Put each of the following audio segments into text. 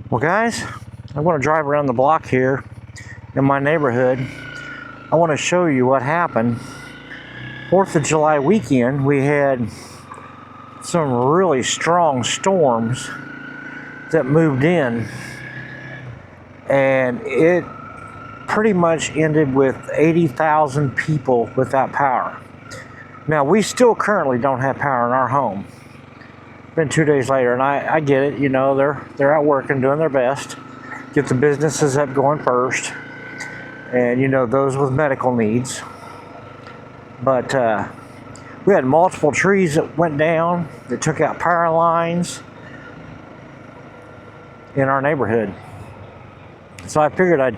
Well guys, I want to drive around the block here in my neighborhood. I want to show you what happened. 4th of July weekend, we had some really strong storms that moved in, and it pretty much ended with 80,000 people without power. Now, we still currently don't have power in our home. Been 2 days later, and I get it, you know, they're out working, doing their best, get the businesses up going first, and you know, those with medical needs. But we had multiple trees that went down that took out power lines in our neighborhood. So I figured I'd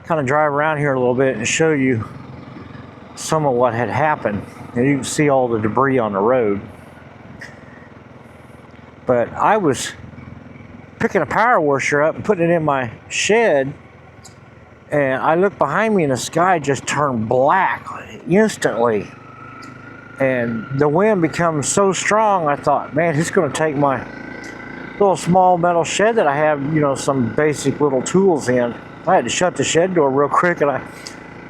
kind of drive around here a little bit and show you some of what had happened. And you can see all the debris on the road. But I was picking a power washer up and putting it in my shed, and I looked behind me and the sky just turned black instantly. And the wind becomes so strong, I thought, man, it's going to take my little small metal shed that I have, you know, some basic little tools in. I had to shut the shed door real quick, and I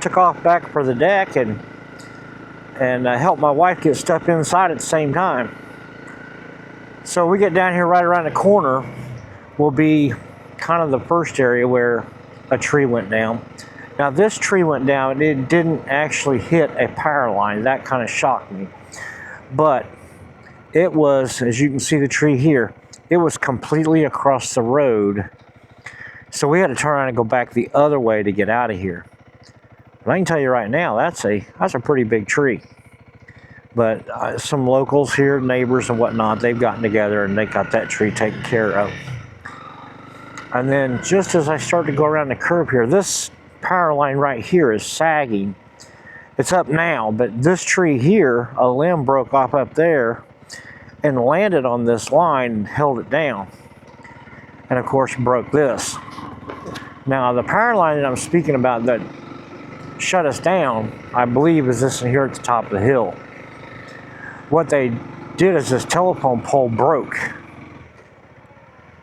took off back for the deck and helped my wife get stuff inside at the same time. So we get down here right around the corner will be kind of the first area where a tree went down. Now this tree went down, it didn't actually hit a power line. That kind of shocked me. But it was, as you can see the tree here, it was completely across the road. So we had to turn around and go back the other way to get out of here. But I can tell you right now, that's a pretty big tree. But some locals here, neighbors and whatnot, they've gotten together and they got that tree taken care of. And then just as I start to go around the curve here, this power line right here is sagging. It's up now, but this tree here, a limb broke off up there and landed on this line and held it down. And of course broke this. Now the power line that I'm speaking about that shut us down, I believe, is this one here at the top of the hill. What they did is this telephone pole broke.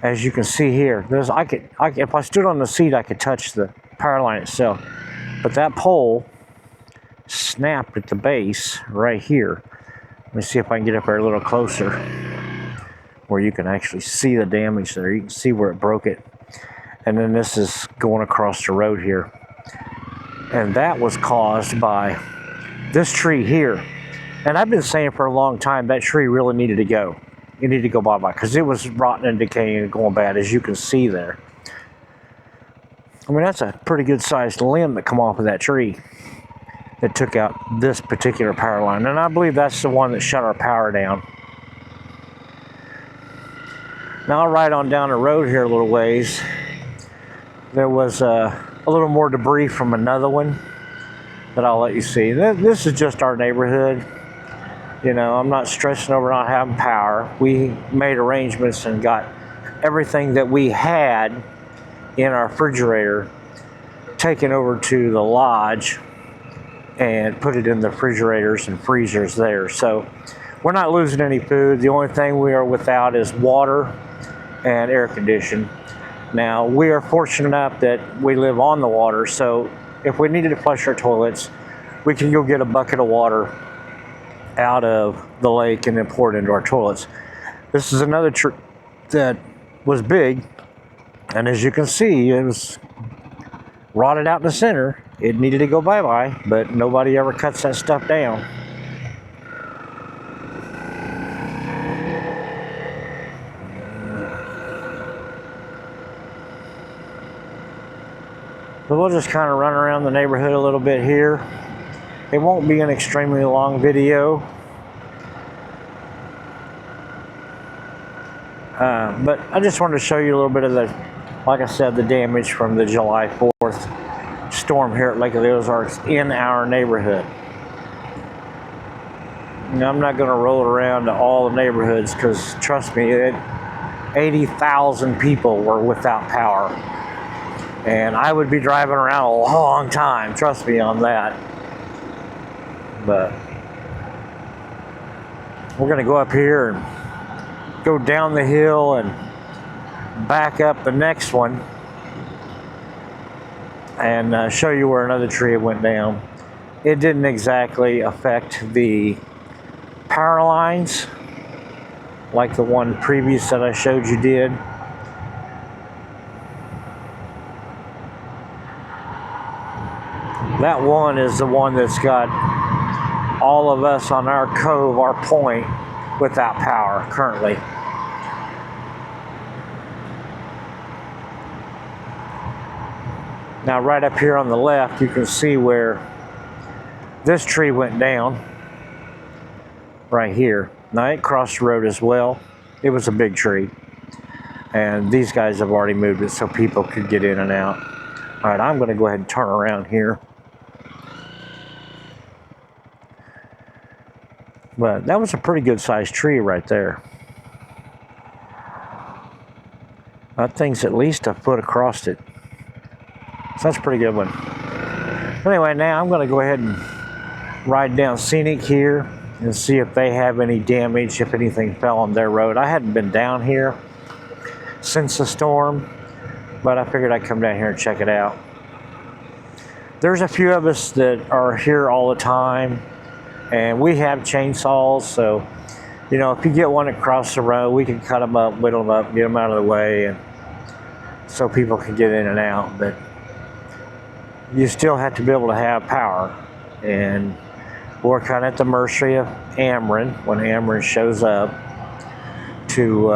As you can see here, if I stood on the seat, I could touch the power line itself. But that pole snapped at the base right here. Let me see if I can get up there a little closer where you can actually see the damage there. You can see where it broke it. And then this is going across the road here. And that was caused by this tree here. And I've been saying for a long time that tree really needed to go. It needed to go bye-bye because it was rotten and decaying and going bad, as you can see there. I mean, that's a pretty good sized limb that come off of that tree that took out this particular power line. And I believe that's the one that shut our power down. Now I'll ride on down the road here a little ways. There was a little more debris from another one that I'll let you see. This is just our neighborhood. You know, I'm not stressing over not having power. We made arrangements and got everything that we had in our refrigerator taken over to the lodge and put it in the refrigerators and freezers there. So we're not losing any food. The only thing we are without is water and air conditioning. Now, we are fortunate enough that we live on the water, so if we needed to flush our toilets, we can go get a bucket of water out of the lake and then pour it into our toilets. This is another tree that was big, and as you can see, it was rotted out in the center. It needed to go bye-bye, but nobody ever cuts that stuff down. So we'll just kind of run around the neighborhood a little bit here. It won't be an extremely long video. But I just wanted to show you a little bit of the, like I said, the damage from the July 4th storm here at Lake of the Ozarks in our neighborhood. Now, I'm not going to roll around to all the neighborhoods because, trust me, 80,000 people were without power. And I would be driving around a long time, trust me on that. But we're going to go up here and go down the hill and back up the next one and show you where another tree went down. It didn't exactly affect the power lines like the one previous that I showed you did. That one is the one that's got all of us on our cove, our point, without power currently. Now right up here on the left, you can see where this tree went down, right here. Now it crossed the road as well. It was a big tree. And these guys have already moved it so people could get in and out. All right, I'm gonna go ahead and turn around here. But that was a pretty good sized tree right there. That thing's at least a foot across it. So that's a pretty good one. Anyway, now I'm gonna go ahead and ride down Scenic here and see if they have any damage, if anything fell on their road. I hadn't been down here since the storm, but I figured I'd come down here and check it out. There's a few of us that are here all the time, and we have chainsaws, so you know, if you get one across the road, we can cut them up, whittle them up, get them out of the way, and so people can get in and out. But you still have to be able to have power, and we're kind of at the mercy of Ameren when Ameren shows up to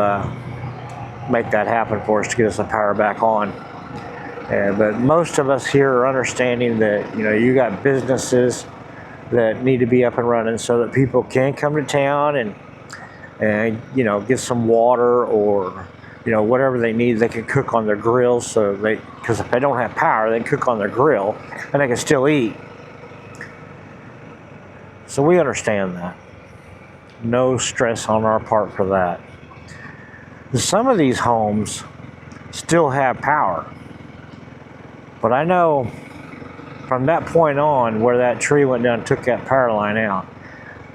make that happen for us, to get us the power back on. But most of us here are understanding that, you know, you got businesses that need to be up and running so that people can come to town and you know, get some water, or you know, whatever they need. They can cook on their grills, so because if they don't have power, they can cook on their grill and they can still eat. So we understand that. No stress on our part for that. Some of these homes still have power, but I know from that point on where that tree went down and took that power line out,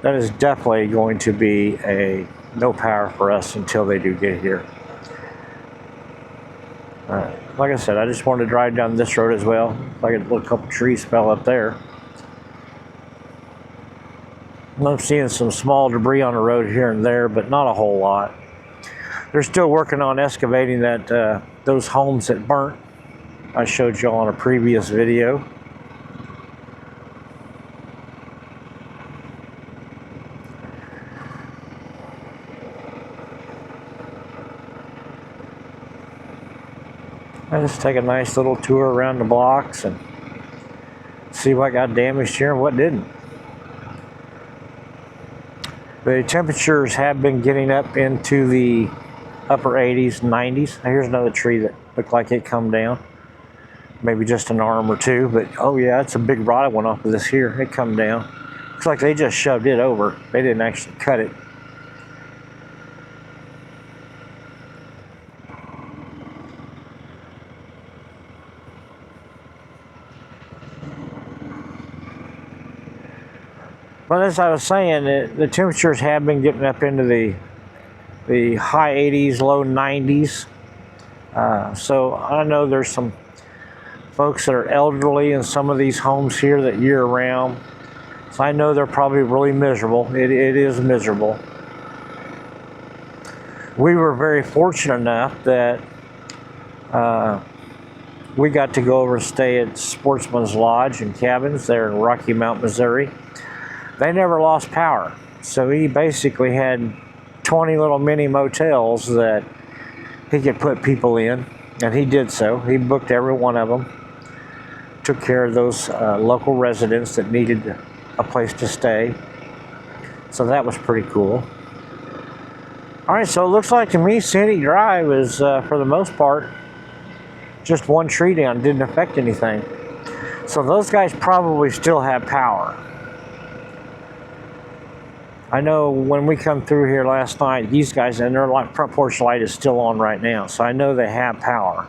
that is definitely going to be a no power for us until they do get here. Like I said, I just wanted to drive down this road as well. Like a couple trees fell up there. I'm seeing some small debris on the road here and there, but not a whole lot. They're still working on excavating that those homes that burnt. I showed you all in a previous video. I just take a nice little tour around the blocks and see what got damaged here and what didn't. The temperatures have been getting up into the upper 80s, 90s. Here's another tree that looked like it come down. Maybe just an arm or two, but oh yeah, it's a big rod that went off of this here. It come down. Looks like they just shoved it over. They didn't actually cut it. But as I was saying, the temperatures have been getting up into the high 80s, low 90s. So I know there's some folks that are elderly in some of these homes here that year round. So I know they're probably really miserable. It is miserable. We were very fortunate enough that we got to go over and stay at Sportsman's Lodge and Cabins there in Rocky Mount, Missouri. They never lost power. So he basically had 20 little mini motels that he could put people in, and he did so. He booked every one of them, took care of those local residents that needed a place to stay. So that was pretty cool. All right, so it looks like to me Scenic Drive is, for the most part, just one tree down, didn't affect anything. So those guys probably still have power. I know when we come through here last night, these guys, and their front porch light is still on right now, so I know they have power.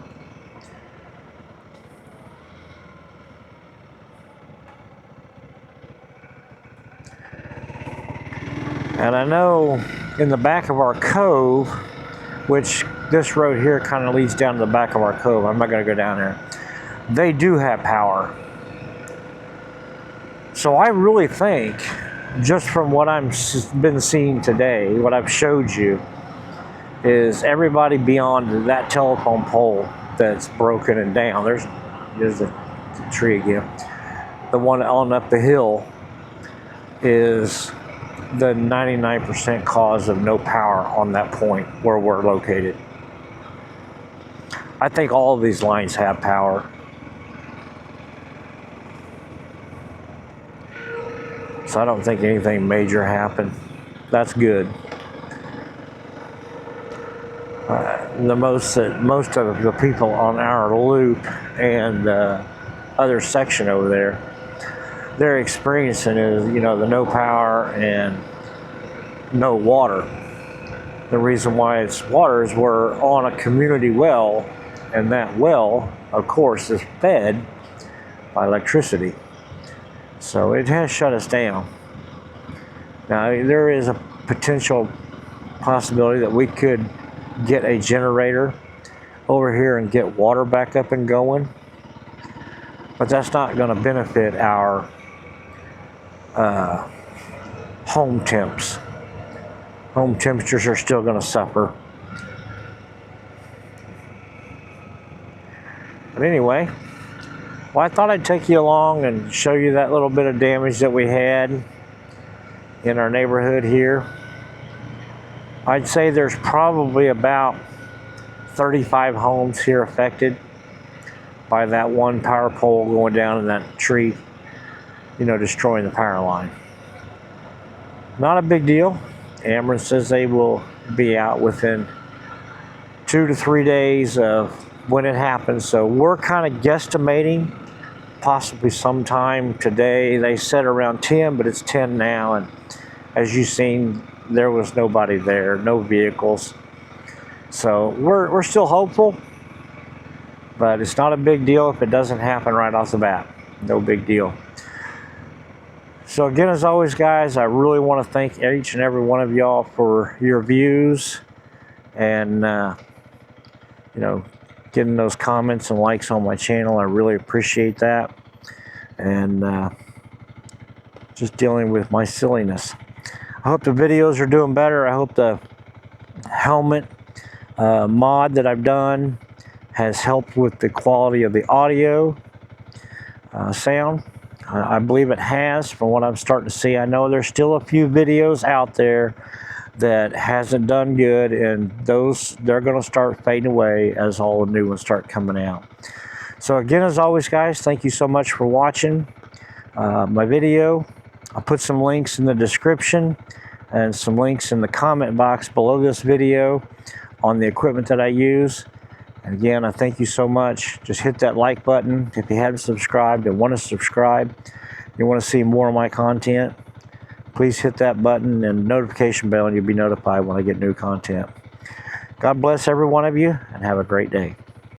And I know in the back of our cove, which this road here kind of leads down to the back of our cove. I'm not going to go down there. They do have power. So I really think, just from what I've been seeing today, what I've showed you, is everybody beyond that telephone pole that's broken and down. There's the tree again. The one on up the hill is the 99% cause of no power on that point where we're located. I think all of these lines have power. So I don't think anything major happened. That's good. Most of the people on our loop and other section over there, they're experiencing is, you know, the no power and no water. The reason why it's water is we're on a community well, and that well, of course, is fed by electricity. So it has shut us down. Now there is a potential possibility that we could get a generator over here and get water back up and going, but that's not going to benefit our home temps. Home temperatures are still going to suffer. But anyway, well, I thought I'd take you along and show you that little bit of damage that we had in our neighborhood here. I'd say there's probably about 35 homes here affected by that one power pole going down in that tree, you know, destroying the power line. Not a big deal. Ameren says they will be out within 2 to 3 days of when it happens. So we're kind of guesstimating possibly sometime today. They said around 10, but it's 10 now. And as you've seen, there was nobody there, no vehicles. So we're still hopeful, but it's not a big deal if it doesn't happen right off the bat. No big deal. So again, as always, guys, I really want to thank each and every one of y'all for your views and, you know, getting those comments and likes on my channel. I really appreciate that. And just dealing with my silliness. I hope the videos are doing better. I hope the helmet mod that I've done has helped with the quality of the audio sound. I believe it has, from what I'm starting to see. I know there's still a few videos out there that hasn't done good, and those, they're going to start fading away as all the new ones start coming out. So again, as always, guys, thank you so much for watching my video. I'll put some links in the description and some links in the comment box below this video on the equipment that I use. And again, I thank you so much. Just hit that like button if you haven't subscribed and want to subscribe. If you want to see more of my content, please hit that button and notification bell, and you'll be notified when I get new content. God bless every one of you, and have a great day.